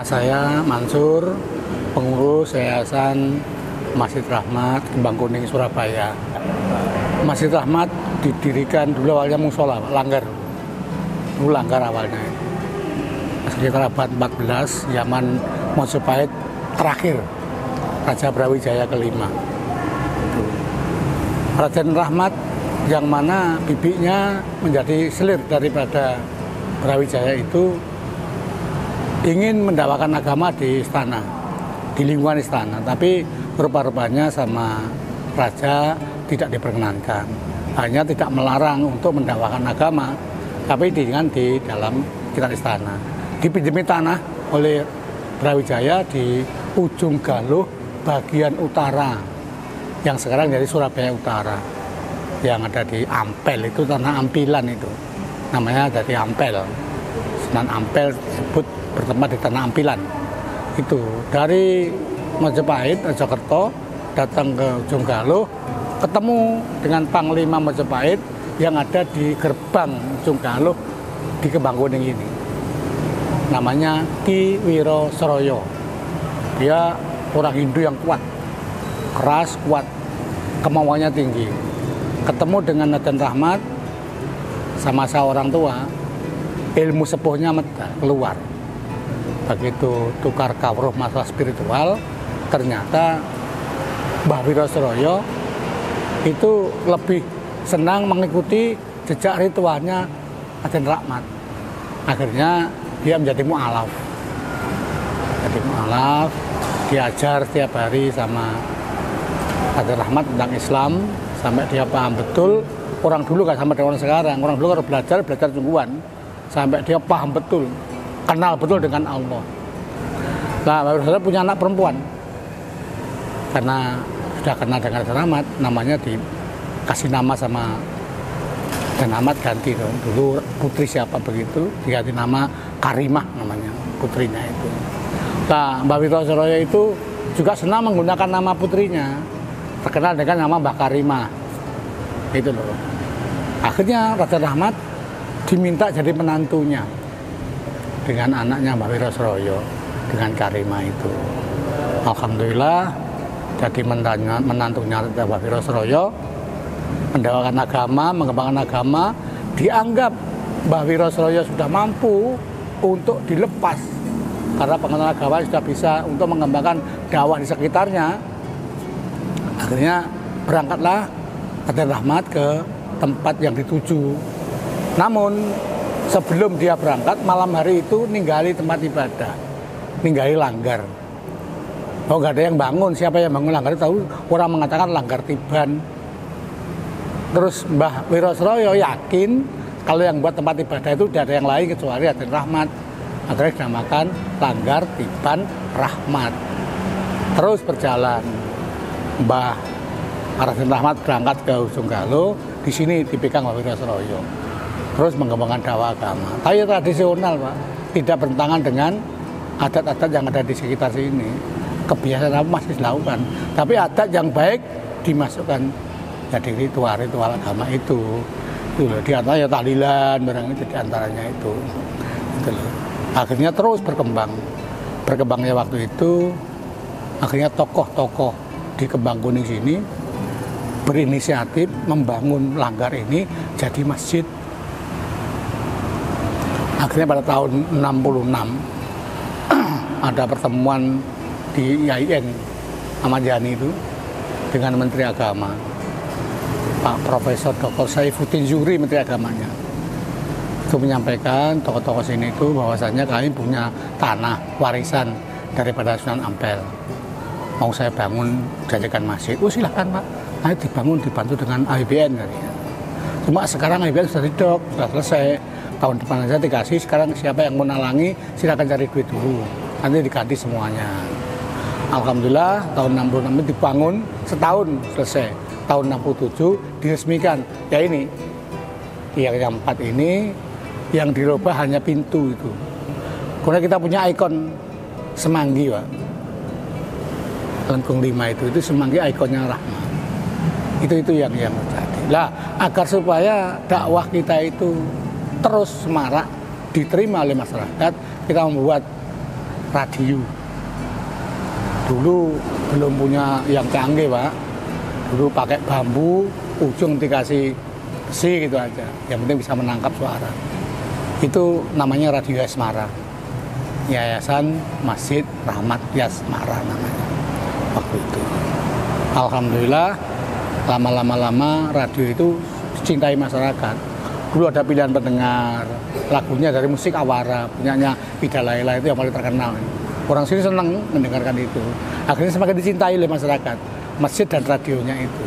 Saya Mansur, pengurus Yayasan Masjid Rahmat, Kembang Kuning, Surabaya. Masjid Rahmat didirikan dulu awalnya musola, langgar. Dulu langgar awalnya. Sekitar abad 14, zaman Majapahit terakhir, Raja Brawijaya kelima. Raden Rahmat yang mana bibinya menjadi selir daripada Brawijaya itu ingin mendakwakan agama di istana, di lingkungan istana, tapi rupa-rupanya sama raja tidak diperkenankan. Hanya tidak melarang untuk mendakwakan agama, tapi dengan di dalam sekitar istana. Dipinjami tanah oleh Brawijaya di ujung Galuh bagian utara, yang sekarang jadi Surabaya Utara, yang ada di Ampel, itu tanah ampilan itu, namanya dari Ampel. Sunan Ampel disebut bertempat di tanah ampilan. Itu dari Majapahit, Mojokerto, datang ke ujung Galuh, ketemu dengan Panglima Majapahit yang ada di gerbang ujung Galuh di Kembang Kuning ini. Namanya Ki Wiro Soroyo. Dia orang Hindu yang kuat, keras, kuat, kemauannya tinggi. Ketemu dengan Raden Rahmat, sama seorang tua, ilmu sepuhnya keluar. Begitu tukar kawruh masalah spiritual, ternyata Mbah Wiro Soroyo itu lebih senang mengikuti jejak ritualnya Raden Rahmat. Akhirnya dia menjadi mu'alaf. Jadi mu'alaf, diajar setiap hari sama Raden Rahmat tentang Islam, sampai dia paham betul. Orang dulu kan sama dengan orang sekarang. Orang dulu harus belajar sungguhan, sampai dia paham betul, kenal betul dengan Allah. Nah, baru saja punya anak perempuan. Karena sudah kenal dengan Raden Rahmat, namanya dikasih nama sama Raden Rahmat, ganti dong. Dulu putri siapa begitu, diganti nama Karimah namanya, putrinya itu. Nah, Mbah Wiro Soroyo itu juga senang menggunakan nama putrinya, terkenal dengan nama Mbah Karimah. Itu loh. Akhirnya Raden Rahmat diminta jadi menantunya dengan anaknya Mbah Wiro Soroyo, dengan Karimah itu. Alhamdulillah jadi menantunya Mbah Wiro Soroyo, mendakwakan agama, mengembangkan agama. Dianggap Mbah Wiro Soroyo sudah mampu untuk dilepas karena pengenalan agama sudah bisa untuk mengembangkan dakwah di sekitarnya. Akhirnya berangkatlah Raden Rahmat ke tempat yang dituju. Namun sebelum dia berangkat, malam hari itu ninggali tempat ibadah, ninggali langgar. Oh, nggak ada yang bangun. Siapa yang bangun langgar? Tahu orang mengatakan langgar Tiban. Terus Mbah Wiro Soroyo yakin kalau yang buat tempat ibadah itu tidak ada yang lain kecuali Raden Rahmat. Akhirnya dinamakan langgar Tiban Rahmat. Terus berjalan, Mbah Raden Rahmat berangkat ke ujung Galuh. Di sini dipegang Mbah Wiro Soroyo. Terus mengembangkan dakwah agama. Tapi tradisional, Pak, tidak bertentangan dengan adat-adat yang ada di sekitar sini. Kebiasaan apa masih dilakukan, tapi adat yang baik dimasukkan jadi ritual-ritual agama itu. Itu loh, di antaranya tahlilan, barang itu di antaranya itu. Itu loh. Akhirnya terus berkembang. Berkembangnya waktu itu, akhirnya tokoh-tokoh di Kembang Kuning sini berinisiatif membangun langgar ini jadi masjid. Akhirnya pada tahun 66 ada pertemuan di IAIN Ahmad Yani itu dengan Menteri Agama, Pak Profesor Dr. Saifuddin Zuhri, Menteri Agamanya. Itu menyampaikan tokoh-tokoh sini itu bahwasanya kami punya tanah warisan daripada Sunan Ampel. Mau saya bangun jadikan masjid. Oh, silahkan, Pak. Ayo dibangun, dibantu dengan APBN. Cuma sekarang APBN sudah didok, sudah selesai. Tahun depan saja dikasih. Sekarang siapa yang mau nalangi, silakan cari duit dulu. Nanti diganti semuanya. Alhamdulillah tahun 66 itu dibangun setahun selesai. Tahun 67 diresmikan. Ya ini, yang 4 ini yang dirubah hanya pintu itu. Kemudian kita punya ikon semanggi, Pak. Lengkung 5 itu semanggi ikonnya Rahmat. Itu yang terjadi. Lah, agar supaya dakwah kita itu terus semarak, diterima oleh masyarakat, kita membuat radio. Dulu belum punya yang canggih, Pak. Dulu pakai bambu, ujung dikasih besi gitu aja. Yang penting bisa menangkap suara. Itu namanya Radio Asmara. Yayasan Masjid Rahmat Asmara namanya waktu itu. Alhamdulillah lama-lama radio itu dicintai masyarakat. Dulu ada pilihan pendengar, lagunya dari musik Awara, punyanya Ida Laila itu yang paling terkenal. Orang sini senang mendengarkan itu. Akhirnya semakin dicintai oleh masyarakat, masjid dan radionya itu.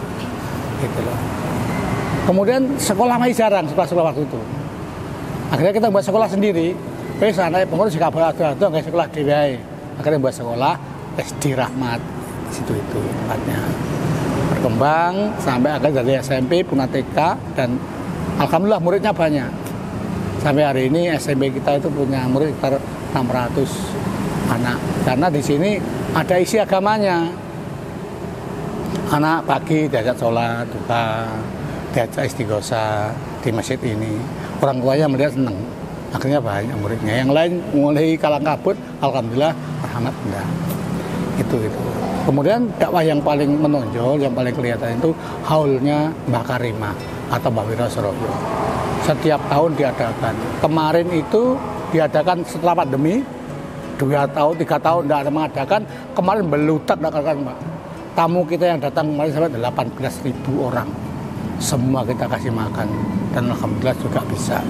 Gitu loh. Kemudian sekolah masih jarang sekolah waktu itu. Akhirnya kita buat sekolah sendiri. Wes anak pengurus jika ada nggak sekolah DWI. Akhirnya buat sekolah SD Rahmat di situ itu tempatnya. Berkembang sampai akhirnya dari SMP punya TK dan alhamdulillah muridnya banyak. Sampai hari ini SMP kita itu punya murid sekitar 600 anak. Karena di sini ada isi agamanya. Anak pagi diajak sholat, duha, diajak istighosah di masjid ini. Orang tuanya melihat senang. Akhirnya banyak muridnya. Yang lain mulai kalang kabut, alhamdulillah rahmat enggak. Itu. Kemudian dakwah yang paling menonjol, yang paling kelihatan itu haulnya Mbah Karimah atau Mbah Wiro Soroyo. Setiap tahun diadakan. Kemarin itu diadakan setelah pandemi, 2 tahun, 3 tahun tidak ada mengadakan. Kemarin belutak mengadakan, Mbak. Tamu kita yang datang kemarin sampai 18.000 orang. Semua kita kasih makan dan alhamdulillah juga bisa.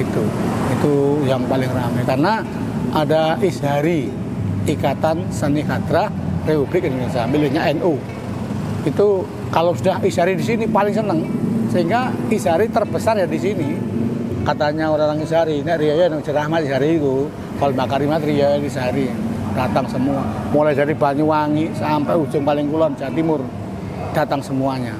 Itu yang paling ramai karena ada Ishari Ikatan Seni Hadrah Republik Indonesia miliknya NU. Itu kalau sudah Ishari di sini paling senang sehingga Ishari terbesar ya di sini. Katanya orang Ishari, nek riya nang Rahmat Ishari itu, kalau Mbah Karimah riya Ishari datang semua, mulai dari Banyuwangi sampai ujung paling kulon Jawa Timur datang semuanya.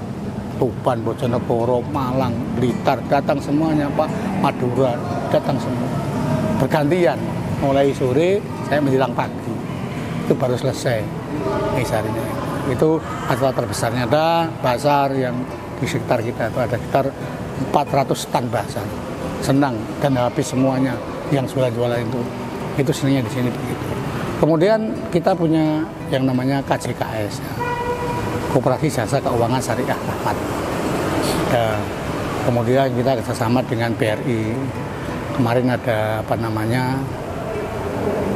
Tuban, Bojonegoro, Malang, Blitar, datang semuanya, Pak, Madura, datang semua. Bergantian, mulai sore, saya menjelang pagi. Itu baru selesai Isharinya. Itu acara terbesarnya ada pasar yang di sekitar kita, itu ada sekitar 400 stand pasar. Senang dan habis semuanya yang jualan-jualan itu. Itu senangnya di sini begitu. Kemudian kita punya yang namanya KJKS. Koperasi Jasa Keuangan Syariah Rahmat. Kemudian kita kerjasama dengan BRI. Kemarin ada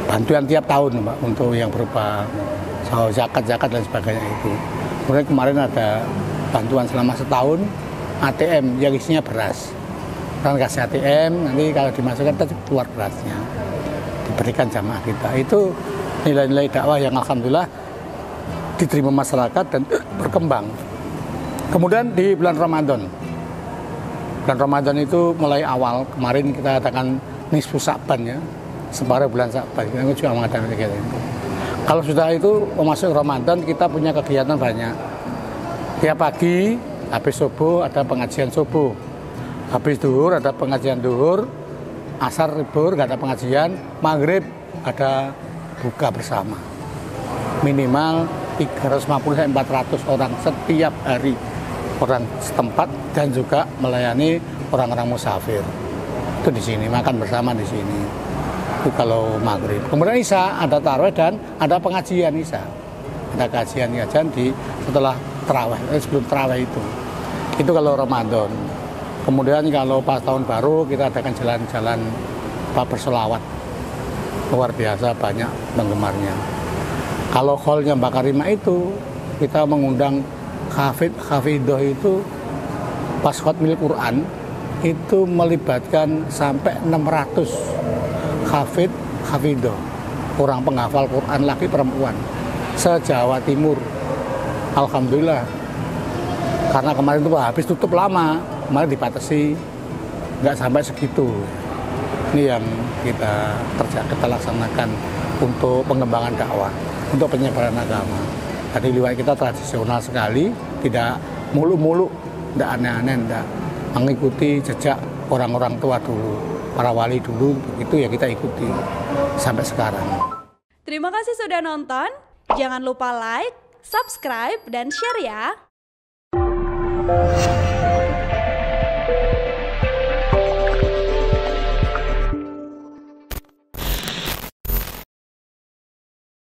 bantuan tiap tahun, Mbak, untuk yang berupa zakat dan sebagainya itu. Kemudian kemarin ada bantuan selama setahun ATM yang isinya beras. Kita kasih ATM, nanti kalau dimasukkan kita keluar berasnya. Diberikan jamaah kita. Itu nilai-nilai dakwah yang alhamdulillah diterima masyarakat dan berkembang. Kemudian di bulan Ramadan itu mulai awal kemarin kita adakan nisfu Sa'ban ya, separuh bulan Sa'ban kita juga mengadakan kegiatan itu. Kalau sudah itu masuk Ramadan kita punya kegiatan banyak. Tiap pagi habis subuh ada pengajian subuh, habis duhur ada pengajian duhur, asar libur nggak ada pengajian, maghrib ada buka bersama. Minimal 350-400 orang setiap hari orang setempat dan juga melayani orang-orang musafir. Itu di sini makan bersama di sini. Itu kalau maghrib. Kemudian Isya ada tarawih dan ada pengajian Isya. Ada kajian di setelah tarawih, sebelum tarawih itu. Itu kalau Ramadan. Kemudian kalau pas tahun baru kita adakan jalan-jalan berselawat. Luar biasa banyak penggemarnya. Kalau hallnya Mbah Karimah itu kita mengundang hafidoh itu pas khotmil Quran itu melibatkan sampai 600 hafidoh orang penghafal Quran laki perempuan se-Jawa Timur. Alhamdulillah karena kemarin itu habis tutup lama, kemarin dibatasi nggak sampai segitu. Ini yang kita laksanakan untuk pengembangan dakwah, untuk penyebaran agama. Jadi liwat kita tradisional sekali, tidak muluk-muluk, tidak aneh-aneh, tidak mengikuti jejak orang-orang tua dulu, para wali dulu, itu ya kita ikuti sampai sekarang. Terima kasih sudah nonton, jangan lupa like, subscribe, dan share ya.